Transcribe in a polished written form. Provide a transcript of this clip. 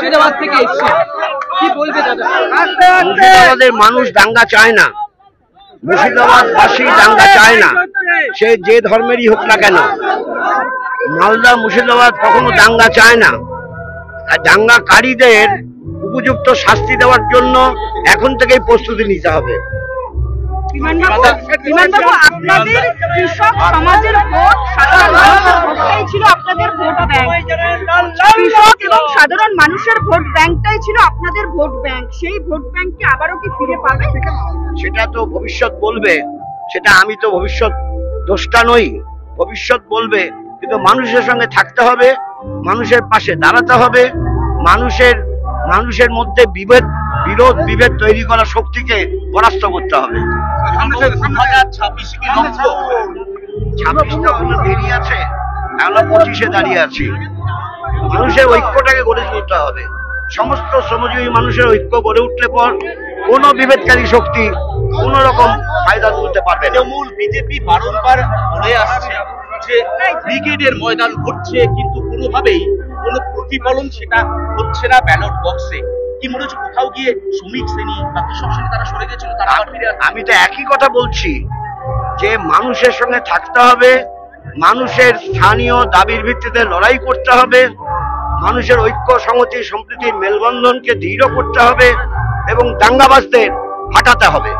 মুর্শিদাবাদ থেকে এসেছে, কি বলবে দাদা? মুর্শিদাবাদের মানুষ দাঙ্গা চায় না, মুর্শিদাবাদবাসী দাঙ্গা চায় না, সে যে ধর্মেরই হোক না কেন। মালদা মুর্শিদাবাদ কখনো দাঙ্গা চায় না। আর দাঙ্গাকারীদের উপযুক্ত শাস্তি দেওয়ার জন্য এখন থেকেই প্রস্তুতি নিতে হবে। আপনাদের কৃষক সমাজের ভোট, সাধারণ মানুষের ভোটটাই ছিল আপনাদের ভোট ব্যাংক। কৃষক এবং সাধারণ মানুষের ভোট ব্যাংকটাই ছিল আপনাদের ভোট ব্যাংক। সেই ভোট ব্যাংককে আবারও কি ফিরে পাবে? সেটা তো ভবিষ্যৎ বলবে, সেটা আমি তো ভবিষ্যৎ দ্রষ্টা নই, ভবিষ্যৎ বলবে। কিন্তু মানুষের সঙ্গে থাকতে হবে, মানুষের পাশে দাঁড়াতে হবে, মানুষের মধ্যে বিরোধ বিভেদ তৈরি করা শক্তিকে পরাস্ত করতে হবে। 26 তো এখনো দেরি আছে, এখনো 25-এ দাঁড়িয়ে আছি। মানুষের ঐক্যটাকে গড়ে তুলতে হবে। সমস্ত শ্রমজীবী মানুষের ঐক্য গড়ে উঠলে পর কোন বিভেদকারী শক্তি কোন রকম ফায়দা তুলতে পারবে না। তৃণমূল বিজেপি বারংবার বলে আসছে যে ব্রিগেডের ময়দান ঘটছে, কিন্তু কোনোভাবেই কোনো প্রতিফলন সেটা হচ্ছে না ব্যালট বক্সে। কি মনে হচ্ছে কোথাও গিয়ে শ্রমিক শ্রেণী বা কৃষক শ্রেণী তারা সরে গেছিল, তারা আবার ফিরে আসছে? আমি তো একই কথা বলছি যে মানুষের সঙ্গে থাকতে হবে, মানুষের স্থানীয় দাবির ভিত্তিতে লড়াই করতে হবে, মানুষের ঐক্য সংহতি সম্প্রীতির মেলবন্ধনকে দৃঢ় করতে হবে এবং দাঙ্গাবাজদের হটাতে হবে।